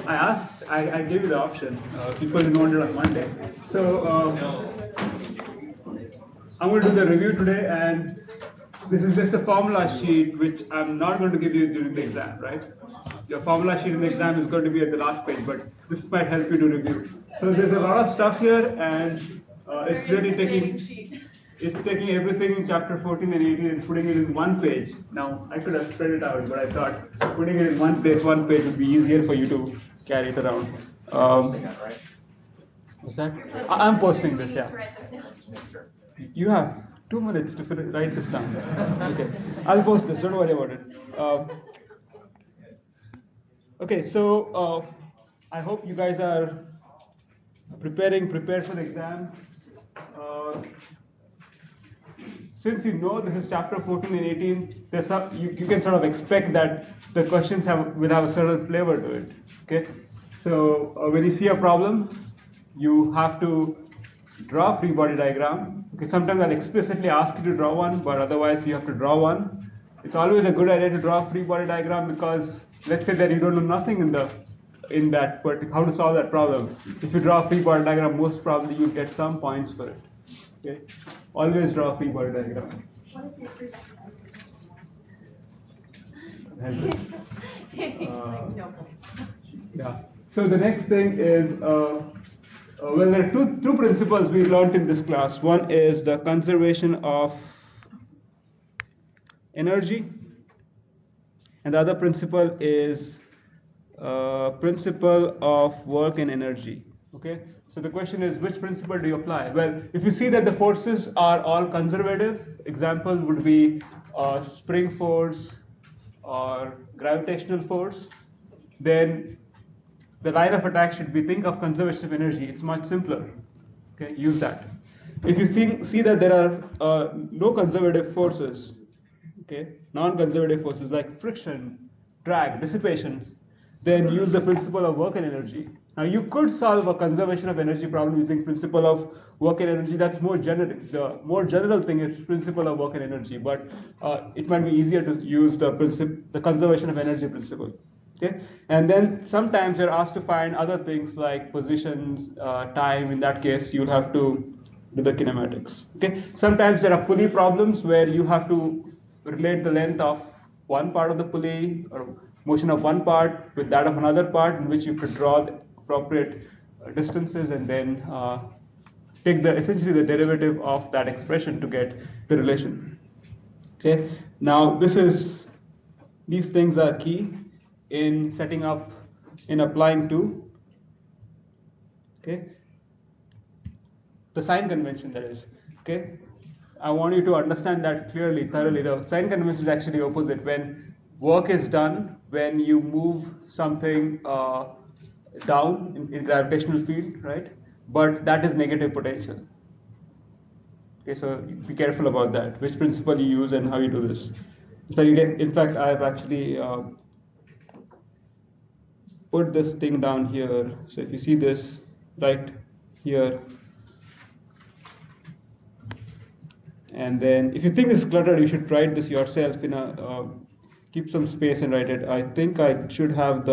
I gave you the option. People didn't want it on Monday. So I'm going to do the review today, and this is just a formula sheet, which I'm not going to give you during the exam, right? Your formula sheet in the exam is going to be at the last page, but this might help you to review. So there's a lot of stuff here, and it's really taking everything in chapter 14 and 18 and putting it in one page. Now, I could have spread it out, but I thought putting it in one page would be easier for you to carry it around. What's that? I'm posting this, yeah. You have 2 minutes to write this down. Okay, I'll post this, don't worry about it. Okay, so I hope you guys are prepared for the exam. Since you know this is chapter 14 and 18, you can sort of expect that the questions will have a certain flavor to it. Okay, so when you see a problem, you have to draw a free body diagram. Okay, sometimes I'll explicitly ask you to draw one, but otherwise you have to draw one. It's always a good idea to draw a free body diagram, because let's say that you don't know nothing in that how to solve that problem. If you draw a free body diagram, most probably you'll get some points for it. Okay, always draw a free body diagram. What is your free body diagram? No. Yeah. So the next thing is, well, there are two principles we learned in this class. One is the conservation of energy, and the other principle is principle of work and energy. Okay. So the question is, which principle do you apply? Well, if you see that the forces are all conservative, example would be spring force or gravitational force, then the line of attack should be, think of conservation of energy. It's much simpler. Okay, use that. If you see that there are no conservative forces, okay, non-conservative forces like friction, drag, dissipation, then use the principle of work and energy. Now you could solve a conservation of energy problem using principle of work and energy. That's more generic. The more general thing is principle of work and energy, but it might be easier to use the conservation of energy principle. Okay, and then sometimes you're asked to find other things like positions, time. In that case, you'll have to do the kinematics. Okay, sometimes there are pulley problems where you have to relate the length of one part of the pulley or motion of one part with that of another part, in which you have to draw the appropriate distances and then take essentially the derivative of that expression to get the relation. Okay, now these things are key in setting up, in applying to, okay, the sign convention, that is. Okay, I want you to understand that clearly, thoroughly. The sign convention is actually opposite. When work is done, when you move something down in gravitational field, right? But that is negative potential. Okay, so be careful about that. Which principle you use and how you do this. So in fact, I have actually put this thing down here. So if you see this right here, and then if you think this is cluttered, you should write this yourself in a keep some space and write it. I think I should have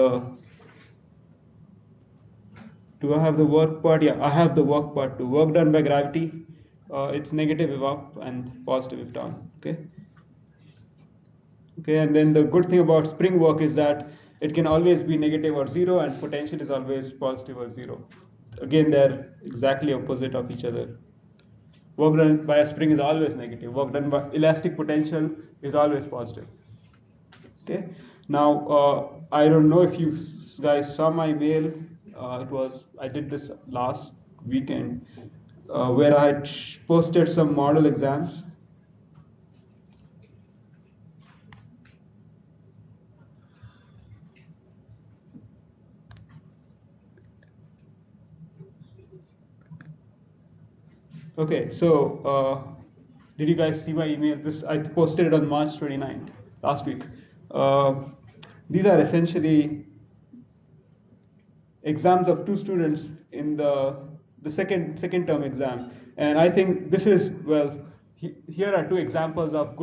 do I have the work part? Yeah, I have the work part too. Work done by gravity, it's negative if up and positive if down. Okay, and then the good thing about spring work is that it can always be negative or zero, and potential is always positive or zero. Again, they're exactly opposite of each other. Work done by a spring is always negative. Work done by elastic potential is always positive. Okay. Now, I don't know if you guys saw my mail. I did this last weekend, where I posted some model exams. Okay, so did you guys see my email? I posted it on March 29th, last week. These are essentially exams of 2 students in the second term exam, and I think this is, well, here are 2 examples of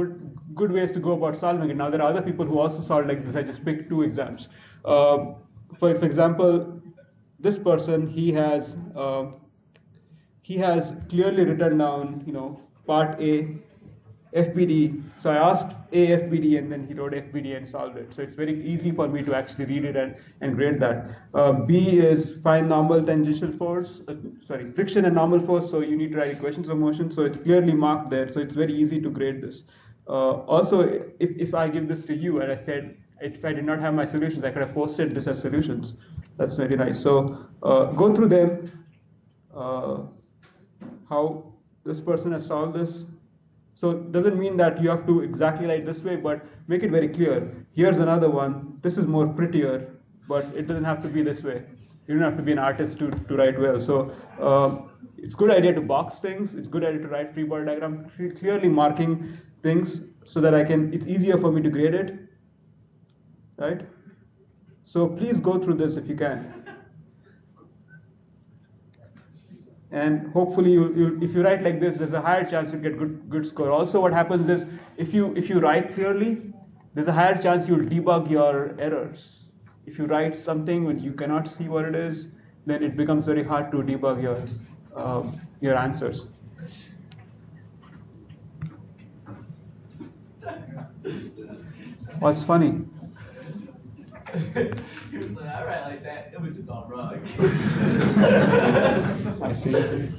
good ways to go about solving it. Now there are other people who also solve like this. I just picked 2 exams. For example, this person, he has clearly written down, part A, FBD. So I asked A, FBD, and then he wrote FBD and solved it. So it's very easy for me to actually read it and grade that. B is find normal tangential force, friction and normal force. So you need to write equations of motion. So it's clearly marked there. So it's very easy to grade this. Also, if I give this to you and I said, if I did not have my solutions, I could have posted this as solutions. That's very nice. So go through them, how this person has solved this. So it doesn't mean that you have to exactly write this way, but make it very clear. Here's another one. This is more prettier, but it doesn't have to be this way. You don't have to be an artist to write well. So it's a good idea to box things. It's a good idea to write free body diagram, clearly marking things so that it's easier for me to grade it, right? So please go through this if you can. And hopefully, if you write like this, there's a higher chance you'll get good score. Also, what happens is if you write clearly, there's a higher chance you'll debug your errors. If you write something when you cannot see what it is, then it becomes very hard to debug your answers. What's funny? He was like, I write like that, it was just all wrong. I see. It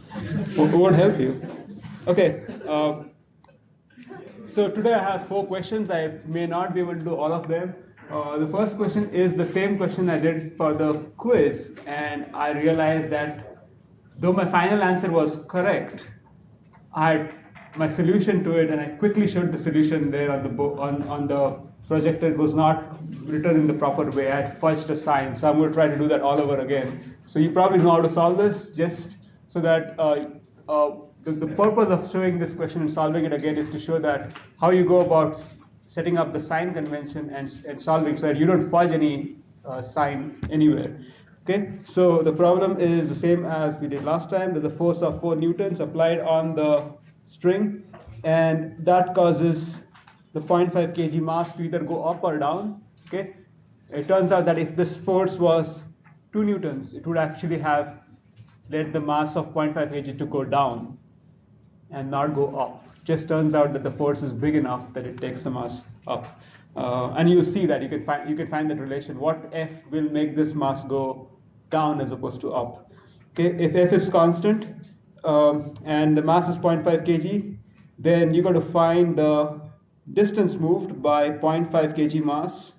won't help you. Okay. So today I have 4 questions. I may not be able to do all of them. The first question is the same question I did for the quiz, and I realized that though my final answer was correct, I had my solution to it, and I quickly showed the solution there on the projector. It was not written in the proper way. I had fudged a sign, so I'm going to try to do that all over again. So you probably know how to solve this, just so that the purpose of showing this question and solving it again is to show that how you go about setting up the sign convention and solving so that you don't fudge any sign anywhere. Okay, so the problem is the same as we did last time. There's a force of 4 newtons applied on the string, and that causes the 0.5 kg mass to either go up or down. Okay, it turns out that if this force was 2 newtons, it would actually have led the mass of 0.5 kg to go down and not go up. Just turns out that the force is big enough that it takes the mass up. And you see that you can find that relation. What F will make this mass go down as opposed to up? Okay, if F is constant and the mass is 0.5 kg, then you got to find the distance moved by 0.5 kg mass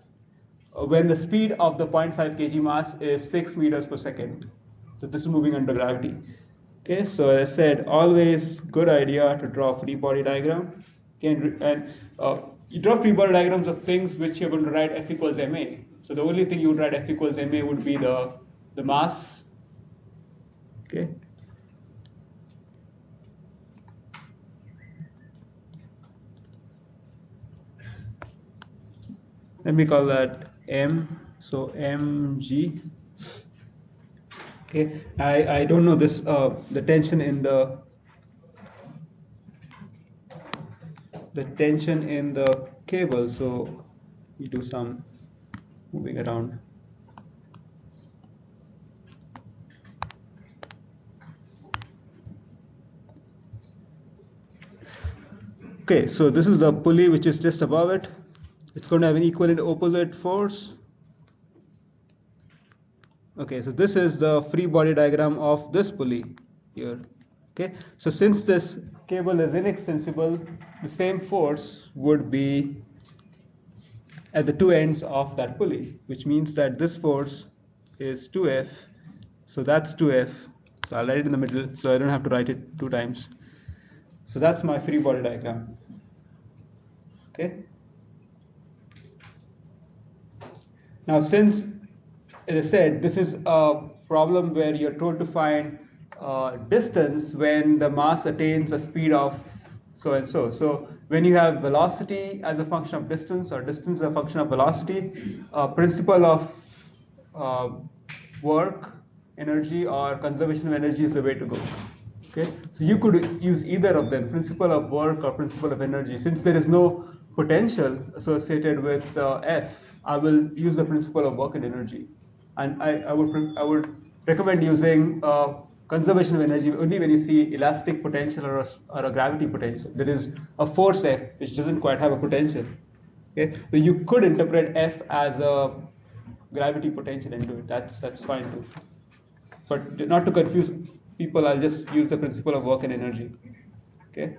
when the speed of the 0.5 kg mass is 6 meters per second. So this is moving under gravity. Okay, so as I said, always good idea to draw a free body diagram. Okay, and you draw free body diagrams of things which you're going to write F equals ma. So the only thing you would write F equals ma would be the mass. Okay. Let me call that m. So mg. Okay, I don't know this the tension in the cable, so we do some moving around. Okay, so this is the pulley which is just above it. It's going to have an equal and opposite force. Okay, so this is the free body diagram of this pulley here. Okay, so since this cable is inextensible, the same force would be at the 2 ends of that pulley, which means that this force is 2F. So that's 2F. So I'll write it in the middle so I don't have to write it 2 times. So that's my free body diagram. Okay. Now, since, as I said, this is a problem where you're told to find distance when the mass attains a speed of so and so. So when you have velocity as a function of distance or distance as a function of velocity, principle of work, energy, or conservation of energy is the way to go. Okay, so you could use either of them, principle of work or principle of energy. Since there is no potential associated with F, I will use the principle of work and energy. And I would recommend using conservation of energy only when you see elastic potential or a gravity potential. There is a force F which doesn't quite have a potential. Okay, so you could interpret F as a gravity potential and do it. That's fine too. But not to confuse people, I'll just use the principle of work and energy. Okay.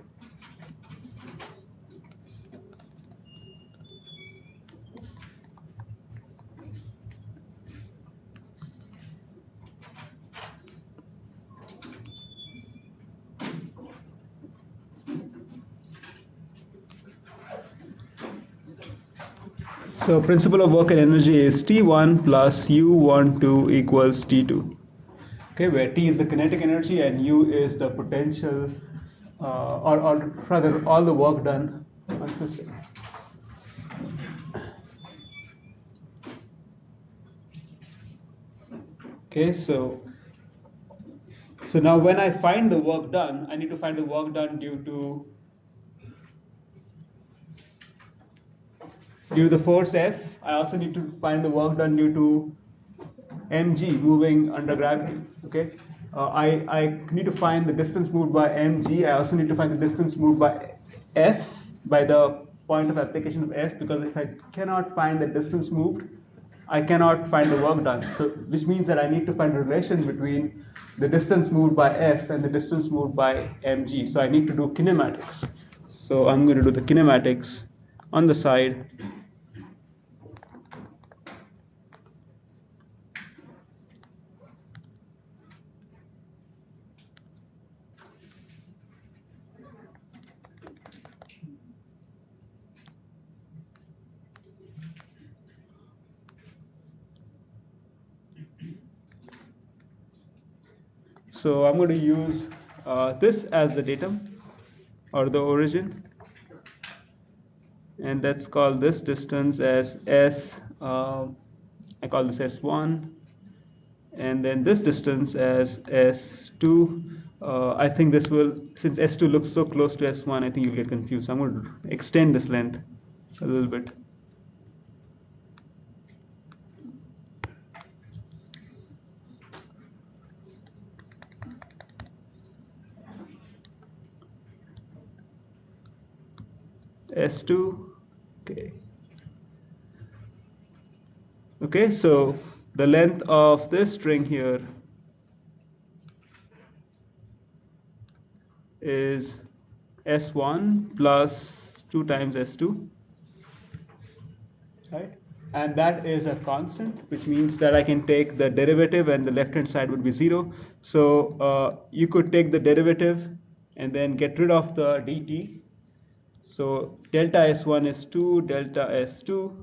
So principle of work and energy is T1 plus U12 equals T2. Okay, where T is the kinetic energy and U is the potential, or rather all the work done on system. Okay, so now when I find the work done, I need to find the work done due to the force F. I also need to find the work done due to mg moving under gravity. Okay, I need to find the distance moved by mg. I also need to find the distance moved by F, by the point of application of F, because if I cannot find the distance moved, I cannot find the work done. So which means that I need to find a relation between the distance moved by F and the distance moved by mg. So I need to do kinematics. So I'm going to do the kinematics on the side. So I'm going to use this as the datum or the origin, and let's call this distance as S. I call this S1, and then this distance as S2. I think this will, since S2 looks so close to S1, I think you'll get confused. So I'm going to extend this length a little bit. S2, okay. Okay, so the length of this string here is S1 plus 2 times S2, right? And that is a constant, which means that I can take the derivative and the left-hand side would be 0. So you could take the derivative and then get rid of the dt. So delta S1 is 2, delta S2.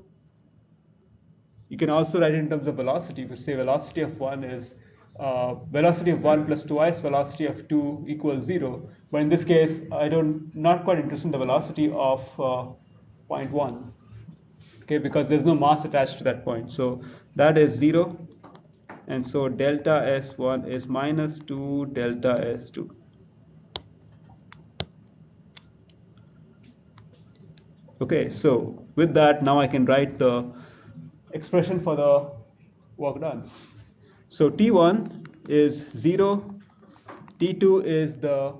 You can also write it in terms of velocity, which say velocity of 1 is velocity of 1 plus twice velocity of 2 equals 0. But in this case, not quite interested in the velocity of 0.1, okay, because there's no mass attached to that point. So that is 0, and so delta S1 is minus 2 delta S2. Okay, so with that, now I can write the expression for the work done. So T1 is 0, T2 is the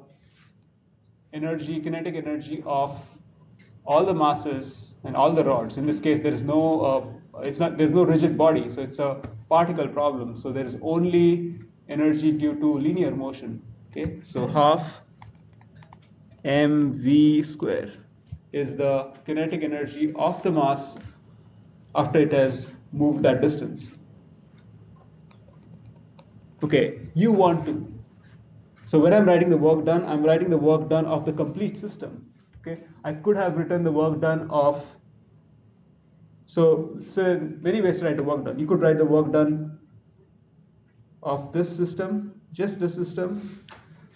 energy, kinetic energy of all the masses and all the rods. In this case, there is no, there's no rigid body, so it's a particle problem. So there is only energy due to linear motion. Okay, so half mv square is the kinetic energy of the mass after it has moved that distance. Okay, U12. So when I'm writing the work done, I'm writing the work done of the complete system. Okay, I could have written the work done of, so many ways to write the work done. You could write the work done of this system, just this system,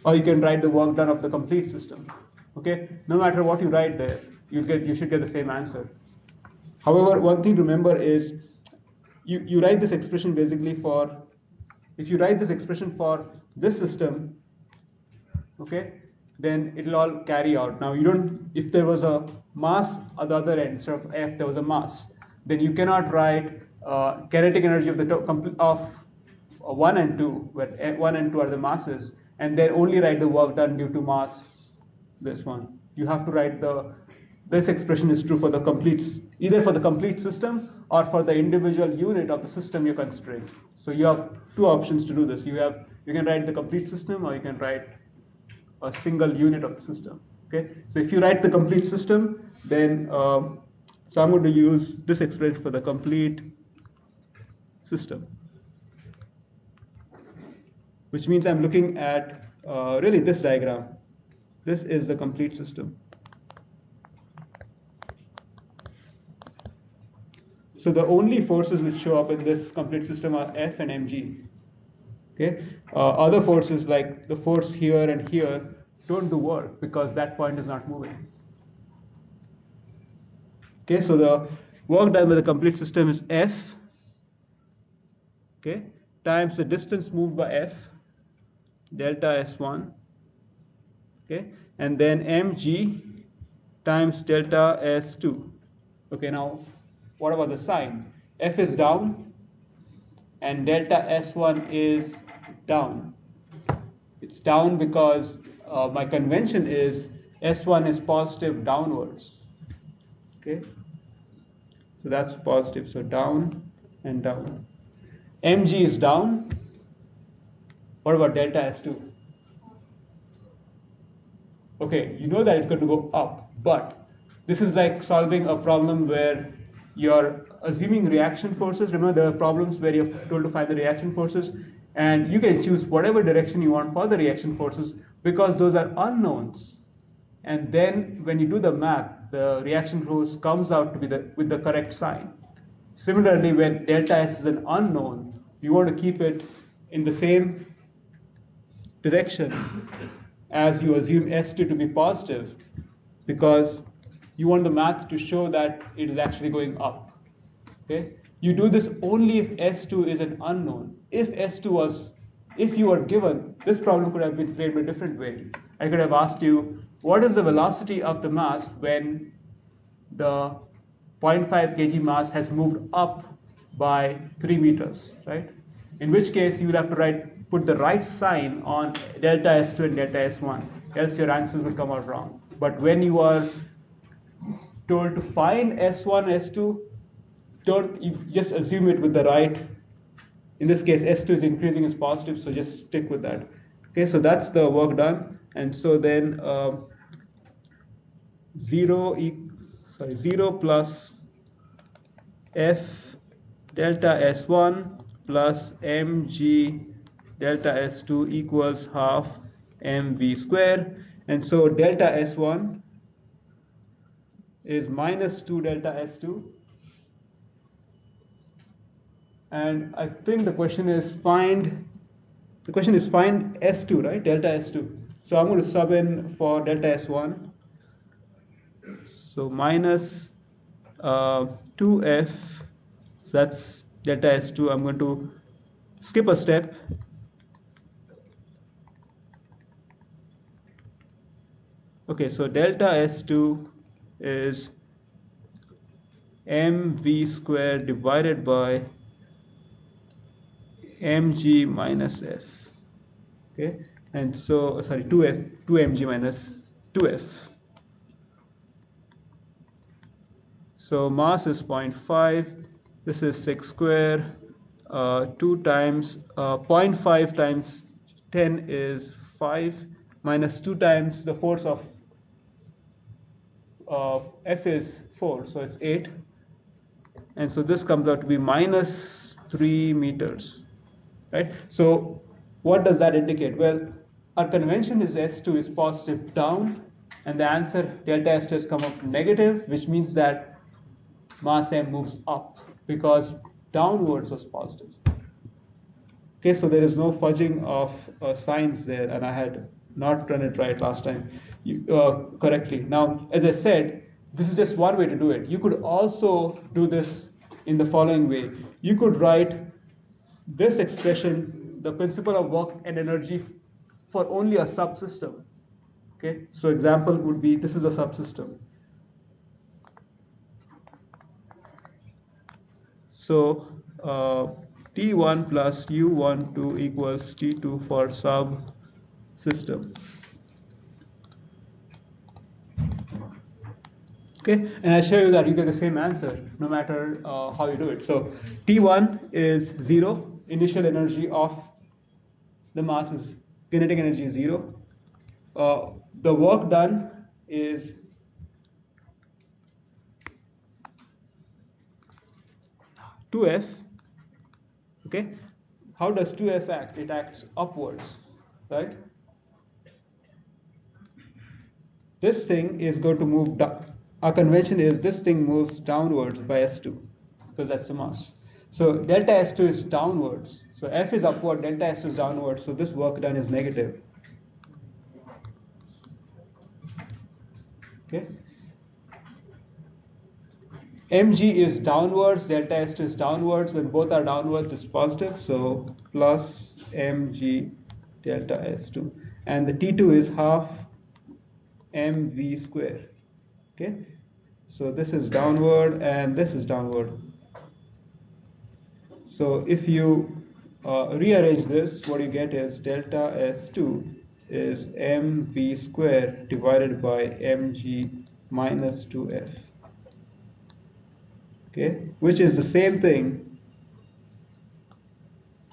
or you can write the work done of the complete system. Okay, no matter what you write there, you should get the same answer. However, one thing to remember is you write this expression basically for, if you write this expression for this system, okay, then it'll all carry out. Now you don't, if there was a mass at the other end, instead of F, there was a mass, then you cannot write kinetic energy of the of 1 and 2, where 1 and 2 are the masses, and then only write the work done due to mass, this one. You have to write this expression is true for the complete, either for the complete system or for the individual unit of the system you're considering. So you have two options to do this. You can write the complete system, or you can write a single unit of the system. Okay. So if you write the complete system, then so I'm going to use this expression for the complete system, which means I'm looking at really this diagram. This is the complete system. So the only forces which show up in this complete system are F and mg. Okay. Other forces like the force here and here don't do work because that point is not moving. Okay. So the work done by the complete system is F, okay, times the distance moved by F, delta S1, okay, and then mg times delta S2. Okay, now what about the sign? F is down and delta S1 is down. It's down because my convention is S1 is positive downwards. Okay, so that's positive, so down and down. Mg is down. What about delta S2? Okay, you know that it's going to go up, but this is like solving a problem where you're assuming reaction forces. Remember, there are problems where you're told to find the reaction forces, and you can choose whatever direction you want for the reaction forces because those are unknowns. And then when you do the math, the reaction force comes out to be with the correct sign. Similarly, when delta S is an unknown, you want to keep it in the same direction as you assume S2 to be positive, because you want the math to show that it is actually going up. Okay? You do this only if S2 is an unknown. If you were given, this problem could have been framed a different way. I could have asked you, what is the velocity of the mass when the 0.5 kg mass has moved up by 3 meters, right? In which case you will have to put the right sign on delta S2 and delta S1, else your answers will come out wrong. But when you are told to find S1, S2, you just assume it with the right. In this case, S2 is increasing is positive, so just stick with that. Okay, so that's the work done, and so then 0 plus F delta S1 plus mg delta S2 equals half mv square, and so delta S1 is minus 2 delta S2, and I think the question is find S2, right? Delta S2. So I'm going to sub in for delta S1. So minus 2f, so that's delta S2. I'm going to skip a step. Okay, so delta S2 is mv squared divided by mg minus f. Okay, and so 2mg minus 2f. So mass is 0.5. This is 6 square. 2 times 0.5 times 10 is 5, minus 2 times the force of F is 4, so it's 8. And so this comes out to be minus 3 meters. Right? So what does that indicate? Well, our convention is S2 is positive down, and the answer delta S2 has come up negative, which means that mass M moves up because downwards was positive. Okay, so there is no fudging of signs there, and I had not done it right last time correctly. Now, as I said, this is just one way to do it. You could also do this in the following way. You could write this expression, the principle of work and energy, for only a subsystem. Okay, so example would be, this is a subsystem. So T1 plus U12 equals T2 for subsystem. Okay, and I show you that you get the same answer no matter how you do it. So T1 is 0, initial energy of the mass is kinetic energy is 0. The work done is 2F. Okay, how does 2F act? It acts upwards, right? This thing is going to move down. Our convention is this thing moves downwards by S2 because that's the mass. So delta S2 is downwards. So F is upward, delta S2 is downwards. So this work done is negative. Okay. Mg is downwards, delta S2 is downwards. When both are downwards, it's positive. So plus Mg delta S2. And the T2 is half mv square. Okay, so this is downward and this is downward. So if you rearrange this, what you get is delta S2 is mv square divided by mg minus 2f. Okay, which is the same thing,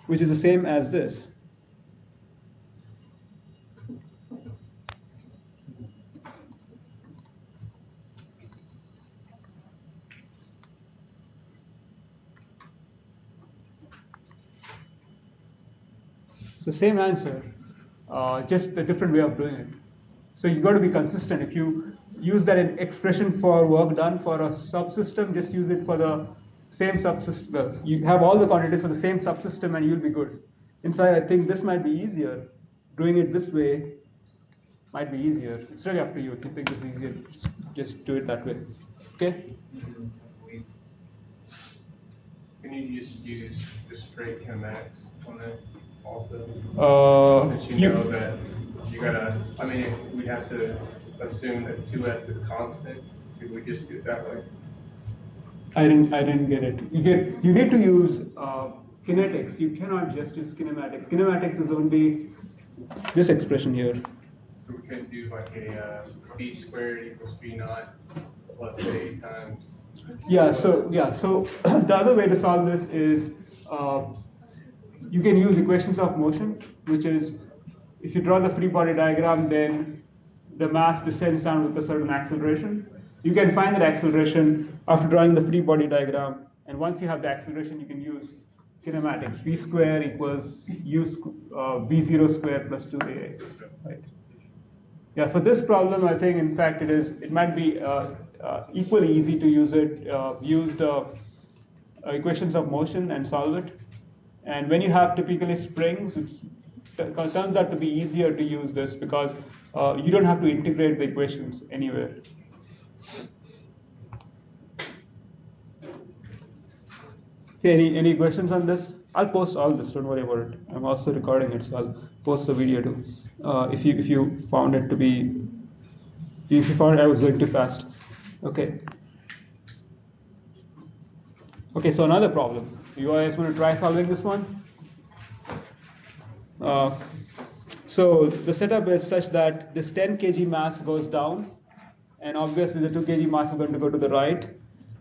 which is the same as this. So same answer, just a different way of doing it. So you got to be consistent. If you use that expression for work done for a subsystem, just use it for the same subsystem. Well, you have all the quantities for the same subsystem and you'll be good. In fact, I think this might be easier. Doing it this way might be easier. It's really up to you. If you think this is easier, just do it that way. Okay? Can you just use the straight kinematics on this also? Since you know that you gotta, I mean, we have to assume that 2f is constant. Could we just do it that way? I didn't get it. You need to use kinetics. You cannot just use kinematics. Kinematics is only this expression here. So we could do like a b squared equals b naught plus a times. Yeah. So the other way to solve this is you can use equations of motion, which is if you draw the free body diagram, then the mass descends down with a certain acceleration. You can find that acceleration after drawing the free body diagram, and once you have the acceleration, you can use kinematics. V square equals v0 square plus 2ax. Right. Yeah. For this problem, I think in fact it might be equally easy to use it. Use the equations of motion and solve it. And when you have typically springs, it turns out to be easier to use this because you don't have to integrate the equations anywhere. Okay, any questions on this? I'll post all this, don't worry about it. I'm also recording it, so I'll post the video too. If you found it to be, if you found I was going too fast. Okay. Okay, so another problem. You guys want to try solving this one? So the setup is such that this 10 kg mass goes down, and obviously the 2 kg mass is going to go to the right,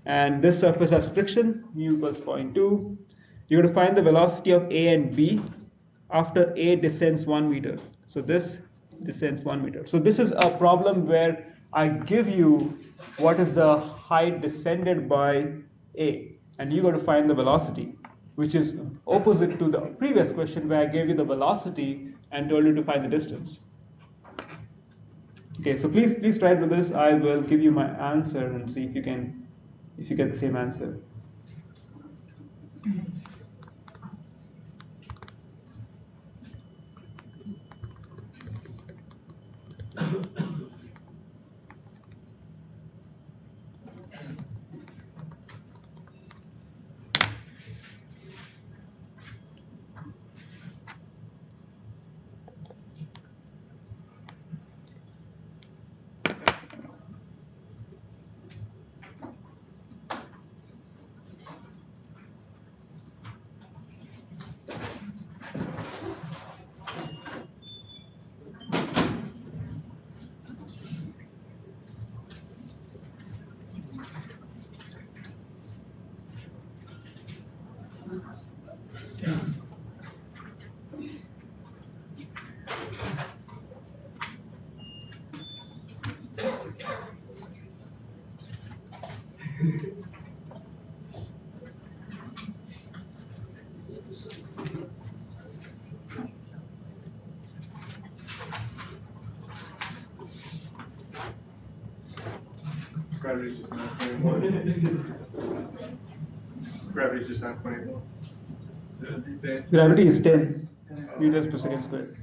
and this surface has friction, mu equals 0.2. You're going to find the velocity of A and B after A descends 1 meter. So this descends 1 meter. So this is a problem where I give you what is the height descended by A, and you got to find the velocity, which is opposite to the previous question where I gave you the velocity and told you to find the distance. Okay, so please try to do this. I will give you my answer and see if you get the same answer. Gravity's just not 21. Gravity's just not 21. Gravity is 10 meters per second squared.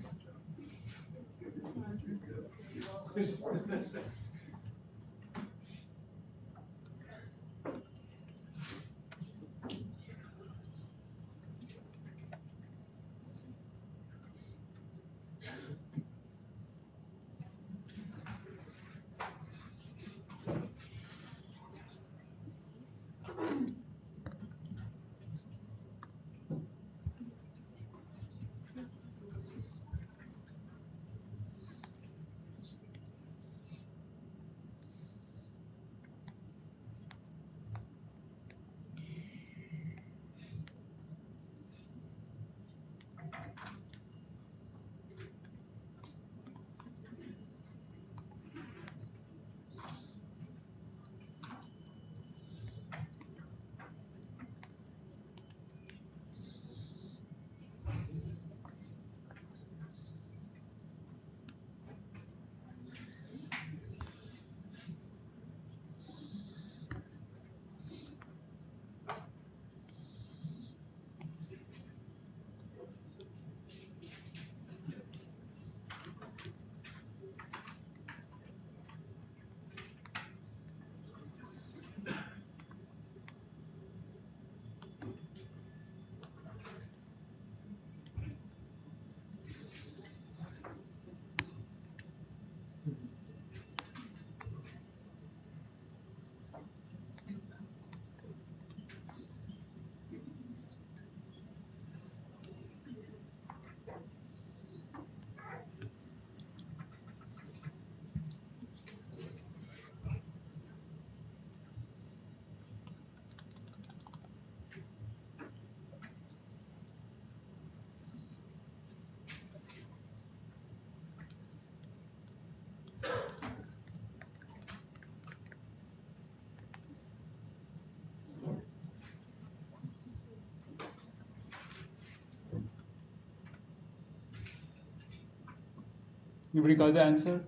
Anybody got the answer?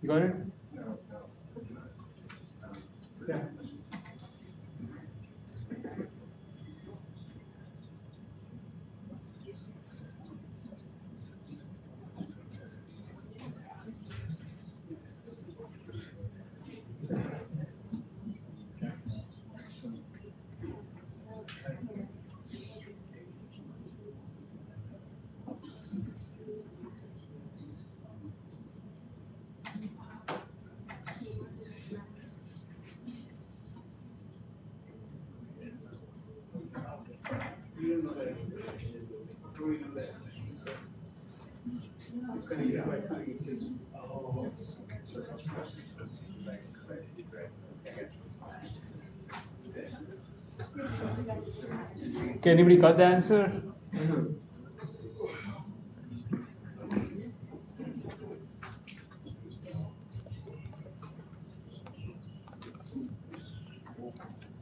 You got it? No. Yeah. Okay, anybody got the answer?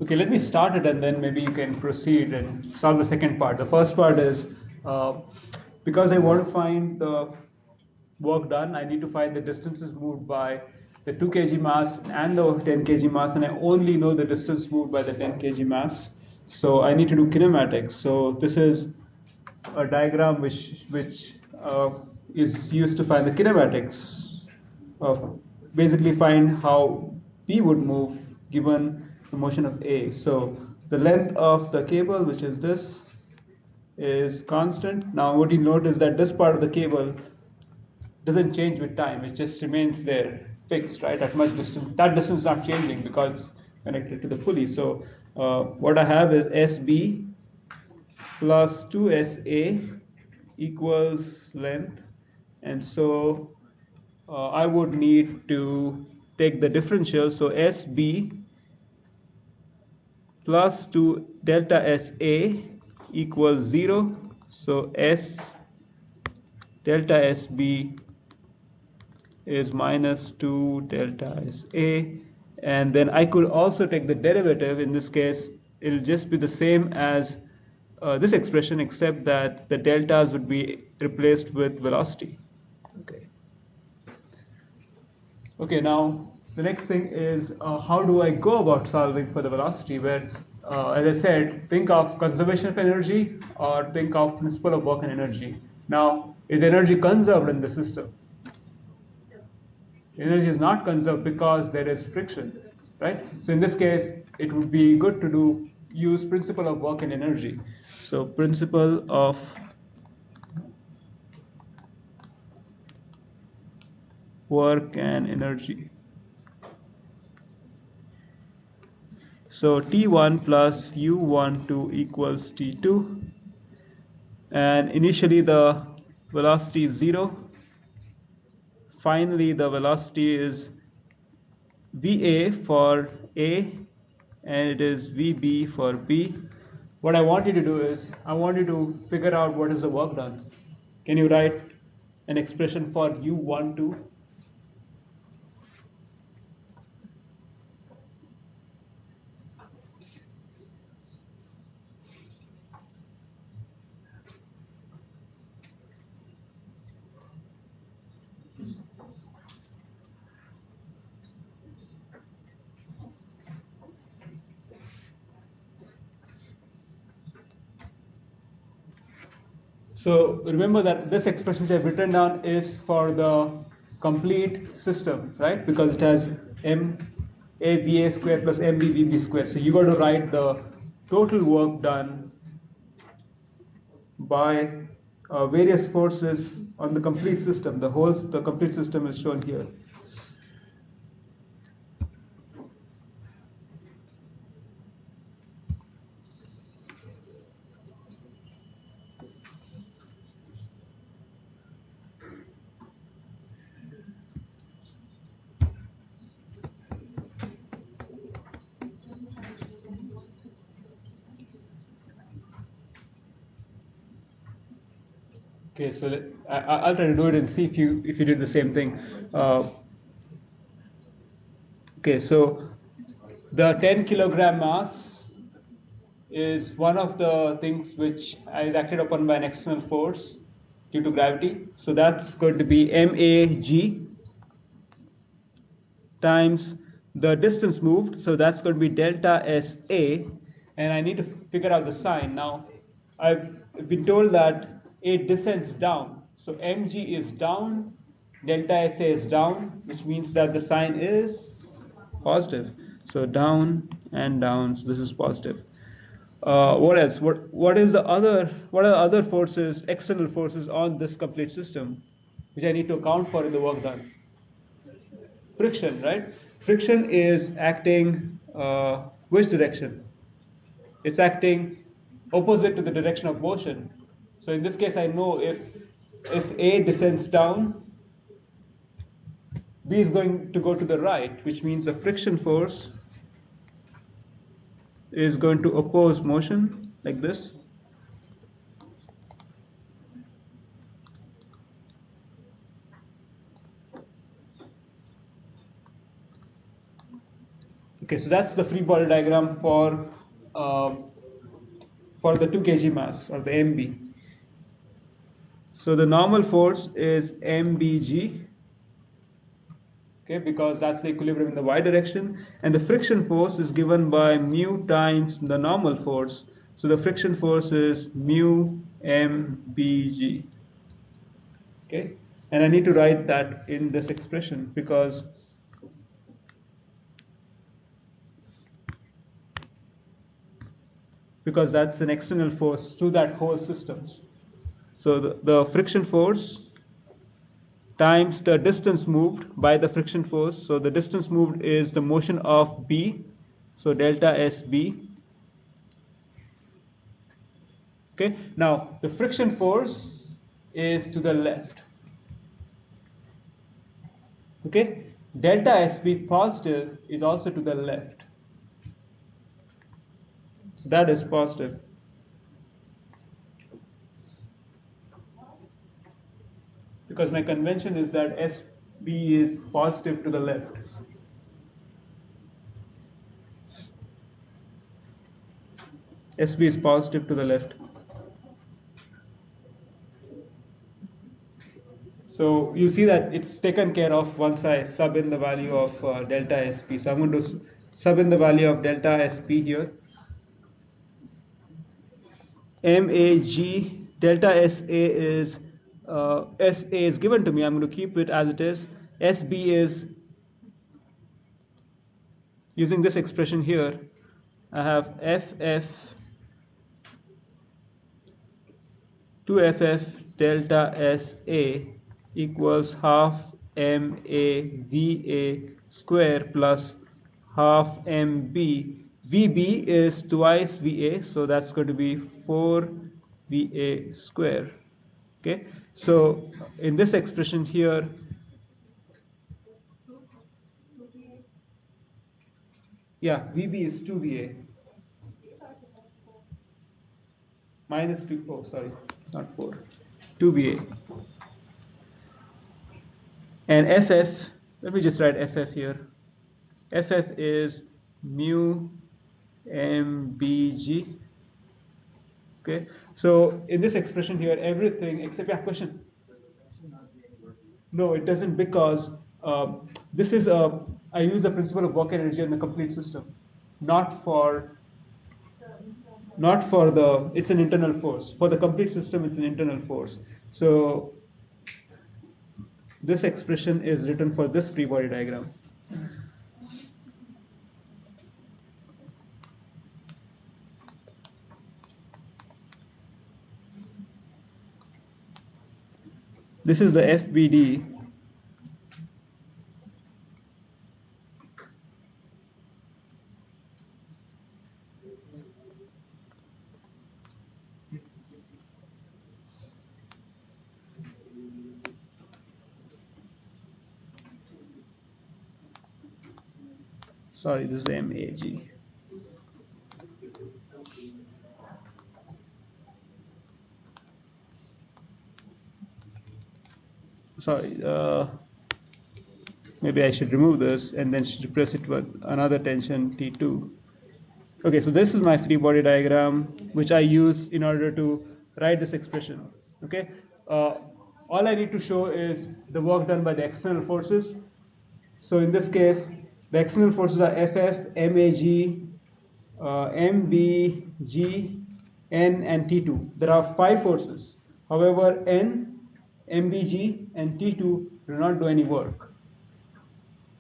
Okay, let me start it and then maybe you can proceed and solve the second part. The first part is because I want to find the work done, I need to find the distances moved by the 2 kg mass and the 10 kg mass, and I only know the distance moved by the 10 kg mass. So I need to do kinematics. So this is a diagram which is used to find the kinematics of basically find how P would move given the motion of A. So the length of the cable, which is this, is constant. Now what you note is that this part of the cable doesn't change with time, it just remains there fixed, right, at much distance. That distance is not changing because it's connected to the pulley. So what I have is SB plus 2SA equals length, and so I would need to take the differential. So SB plus 2 delta SA equals 0. So S delta SB is minus 2 delta SA, and then I could also take the derivative. In this case, it'll just be the same as this expression, except that the deltas would be replaced with velocity. Okay. Okay, now the next thing is how do I go about solving for the velocity where, as I said, think of conservation of energy or think of principle of work and energy. Now, is energy conserved in the system? Energy is not conserved because there is friction, right? So in this case, it would be good to use principle of work and energy. So principle of work and energy. So T1 plus U12 equals T2, and initially the velocity is 0. Finally, the velocity is VA for A, and it is VB for B. What I want you to do is, I want you to figure out what is the work done. Can you write an expression for U12? So remember that this expression which I've written down is for the complete system, right? Because it has MAVA square plus MBVB square. So you got to write the total work done by various forces on the complete system. The complete system is shown here. Okay, so I'll try to do it and see if you did the same thing. Okay, so the 10 kilogram mass is one of the things which is acted upon by an external force due to gravity. So that's going to be MAG times the distance moved. So that's going to be delta SA, and I need to figure out the sign. Now, I've been told that it descends down. So mg is down, delta SA is down, which means that the sign is positive. So down and down. So this is positive. What else? What are the other forces, external forces on this complete system, which I need to account for in the work done? Friction, right? Friction is acting which direction? It's acting opposite to the direction of motion. So in this case, I know if A descends down, B is going to go to the right, which means the friction force is going to oppose motion like this. Okay, so that's the free body diagram for the 2 kg mass, or the MB. So the normal force is MBG, okay, because that's the equilibrium in the y direction, and the friction force is given by mu times the normal force. So the friction force is mu MBG, okay, and I need to write that in this expression because that's an external force to that whole system. So the friction force times the distance moved by the friction force. So the distance moved is the motion of B, so delta SB. Okay, now the friction force is to the left. Okay, delta SB positive is also to the left. So that is positive. Because my convention is that SB is positive to the left. SB is positive to the left. So you see that it's taken care of once I sub in the value of delta SP. So I'm going to sub in the value of delta SP here. MAG delta SA is given to me. I'm going to keep it as it is. SB is, using this expression here, I have FF 2FF delta SA equals half MAVA square plus half MB. VB is twice VA, so that's going to be 4 VA square. Okay, so in this expression here, yeah, VB is 2 VA minus 2, oh sorry, it's not 4, 2 VA. And FF, let me just write FF here. FF is mu MBG. Okay, so in this expression here, everything except, yeah, question? No, it doesn't, because this is I use the principle of work energy in the complete system, not for the, it's an internal force. For the complete system, it's an internal force. So this expression is written for this free body diagram. This is the FBD. Sorry, this is the MAG. Sorry, maybe I should remove this and then replace it with another tension T2. Okay, so this is my free body diagram, which I use in order to write this expression. Okay, all I need to show is the work done by the external forces. So in this case, the external forces are FF, MAG, MBG, N, and T2. There are 5 forces. However, N, MBG, and T2 do not do any work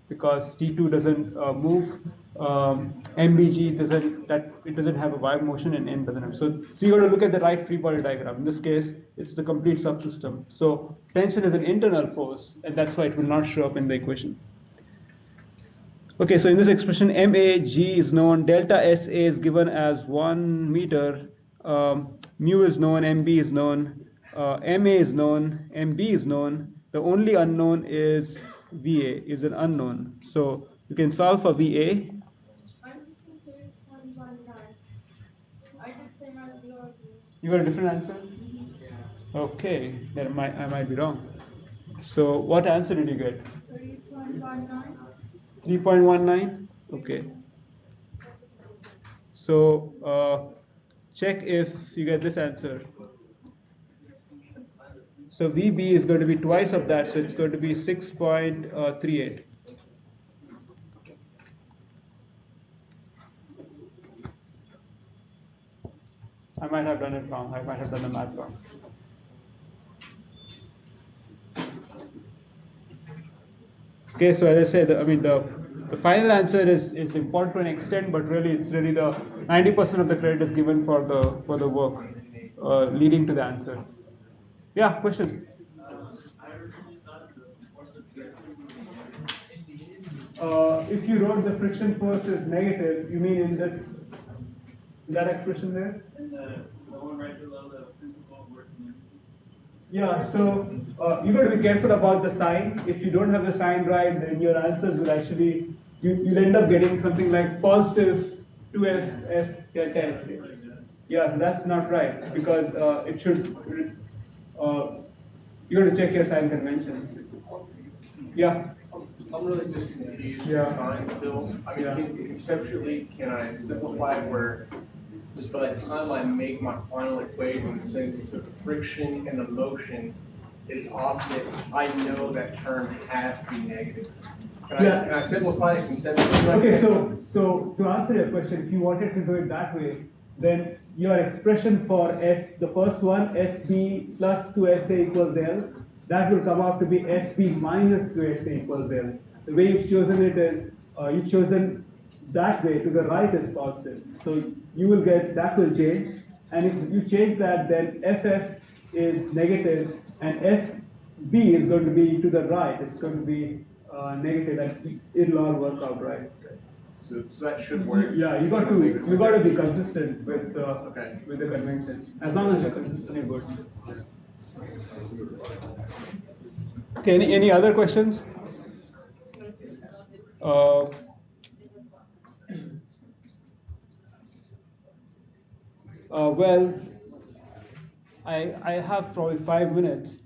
because T2 doesn't move. MBG doesn't have a wave motion, and N doesn't have. So you got to look at the right free body diagram. In this case, it's the complete subsystem. So tension is an internal force, and that's why it will not show up in the equation. Okay, so in this expression, MAG is known, delta SA is given as 1 meter, mu is known, MB is known, MA is known, MB is known. The only unknown is VA, is an unknown. So you can solve for VA. I'm thinking 3.19. I did same as yours. You got a different answer? Okay, then I might be wrong. So what answer did you get? 3.19. 3.19? Okay. So check if you get this answer. So VB is going to be twice of that, so it's going to be 6.38. I might have done it wrong. I might have done the math wrong. Okay, so as I said, I mean the final answer is important to an extent, but really it's really the 90% of the credit is given for the work leading to the answer. Yeah, question. If you wrote the friction force as negative, you mean in that expression there? The one right below the principle of working. Yeah, so you got to be careful about the sign. If you don't have the sign right, then your answers will actually, you'll end up getting something like positive 2FF delta S. Yeah, so that's not right because it should, you got to check your sign convention. Yeah. I'm really just confused Yeah. with signs still. I mean, Yeah. conceptually, can I simplify it where just by the time I make my final equation, since the friction and the motion is offset, I know that term has to be negative. Yeah. Can I simplify it conceptually? Okay, so to answer your question, if you wanted to do it that way, then your expression for S, the first one, SB plus 2SA equals L, that will come out to be SB minus 2SA equals L. The way you've chosen it is, you've chosen that way to the right is positive. So you will get, that will change. And if you change that, then FF is negative and SB is going to be to the right. It's going to be negative, and it'll all work out right. So that should work. Yeah, you got to be consistent with Okay. with the convention. As long as you're consistent, you're good. Okay. Any other questions? Well, I have probably 5 minutes.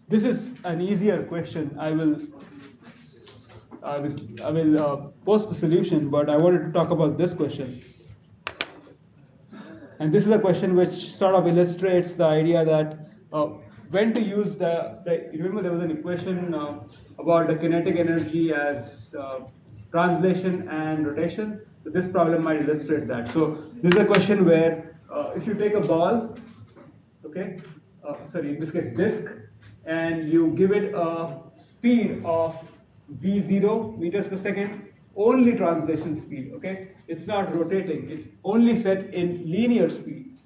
This is an easier question. I will post the solution, but I wanted to talk about this question. And this is a question which sort of illustrates the idea that when to use remember there was an equation about the kinetic energy as translation and rotation. So this problem might illustrate that. So this is a question where if you take a ball, okay, in this case disk, and you give it a speed of v0 meters per second, only translation speed, okay? It's not rotating, it's only set in linear speed.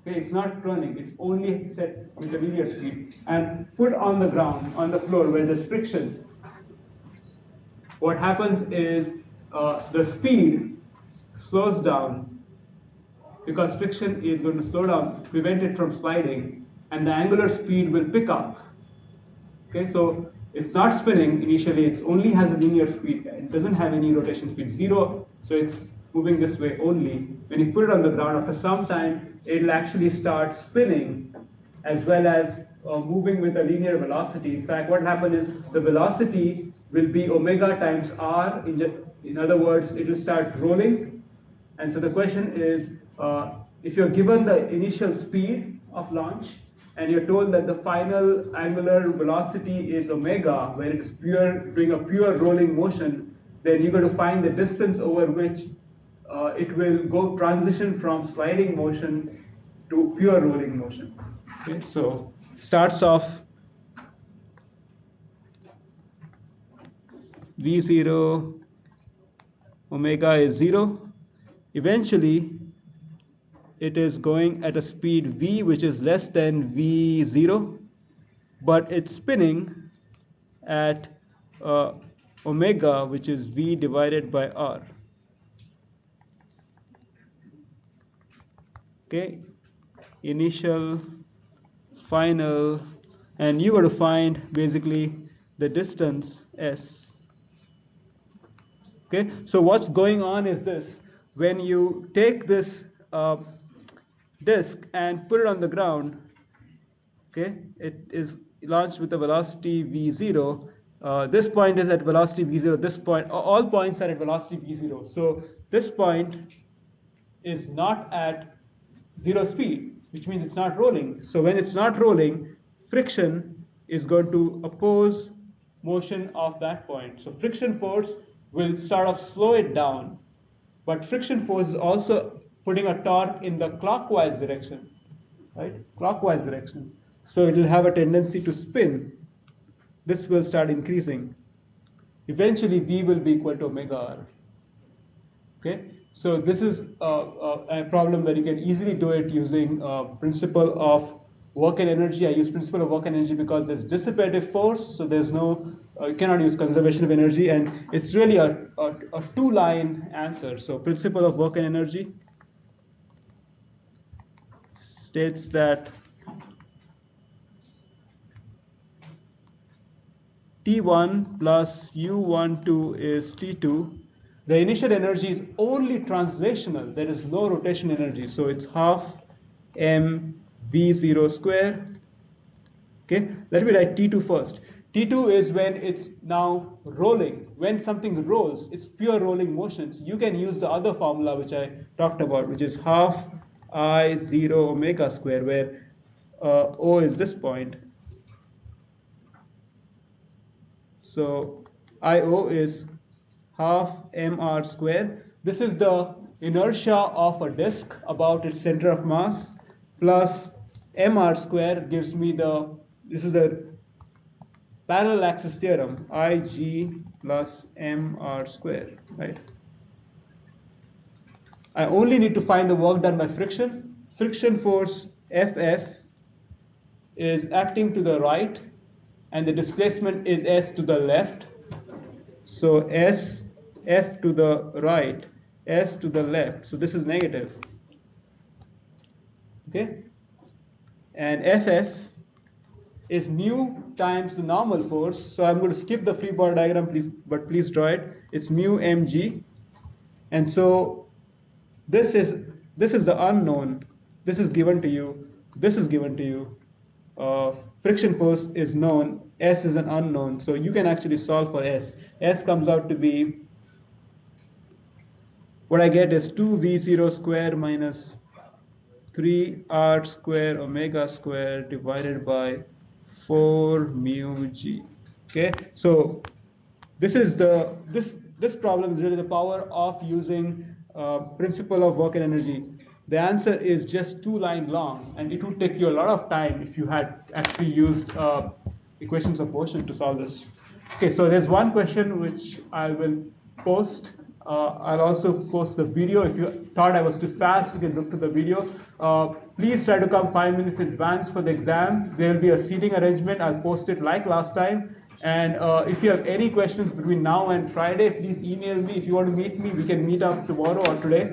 Okay, it's not turning, it's only set with a linear speed. And put on the ground, on the floor where there's friction, what happens is the speed slows down because friction is going to slow down, prevent it from sliding, and the angular speed will pick up. Okay, so it's not spinning initially, it only has a linear speed, it doesn't have any rotation speed, 0, so it's moving this way only. When you put it on the ground, after some time, it'll actually start spinning as well as moving with a linear velocity. In fact, what happened is the velocity will be omega times r, in other words, it will start rolling. And so the question is, if you're given the initial speed of launch, and you're told that the final angular velocity is omega, where it's doing a pure rolling motion, then you're going to find the distance over which it will go transition from sliding motion to pure rolling motion. Okay, so starts off v0 omega is 0. Eventually, it is going at a speed v which is less than v0, but it's spinning at omega which is v divided by r. Okay, initial, final, and you got to find basically the distance s. Okay, so what's going on is this: when you take this disk and put it on the ground, okay, it is launched with a velocity v0. This point is at velocity v0. This point, all points are at velocity v0. So this point is not at 0 speed, which means it's not rolling. So when it's not rolling, friction is going to oppose motion of that point. So friction force will sort of slow it down, but friction force is also putting a torque in the clockwise direction, right? Clockwise direction. So it will have a tendency to spin. This will start increasing. Eventually, V will be equal to omega r. Okay, so this is a problem where you can easily do it using principle of work and energy. I use principle of work and energy because there's dissipative force, so there's no, you cannot use conservation of energy, and it's really a two-line answer. So principle of work and energy states that T1 plus U12 is T2. The initial energy is only translational. There is no rotation energy. So it's half mv0 square. Okay, let me write T2 first. T2 is when it's now rolling. When something rolls, it's pure rolling motions. You can use the other formula which I talked about, which is half I0 omega square, where O is this point. So IO is half mr square. This is the inertia of a disk about its center of mass, plus mr square gives me this is a parallel axis theorem, Ig plus mr square, right? I only need to find the work done by friction. Friction force Ff is acting to the right, and the displacement is S to the left. So S, F to the right, S to the left. So this is negative. Okay? And Ff is mu times the normal force. So I'm going to skip the free body diagram, please, but please draw it. It's mu mg. And so this is the unknown. This is given to you. This is given to you. Friction force is known. S is an unknown. So you can actually solve for S. S comes out to be, what I get is 2v0 square minus 3r square omega square divided by 4 mu g. Okay, so this problem is really the power of using principle of work and energy. The answer is just 2 lines long, and it would take you a lot of time if you had actually used equations of motion to solve this. Okay, so there's one question which I will post. I'll also post the video. If you thought I was too fast, you can look to the video. Please try to come 5 minutes in advance for the exam. There will be a seating arrangement. I'll post it like last time. And if you have any questions between now and Friday, please email me. If you want to meet me, we can meet up tomorrow or today.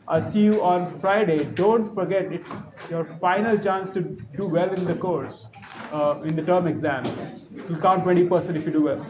I'll see you on Friday. Don't forget, it's your final chance to do well in the course, in the term exam. You'll count 20% if you do well.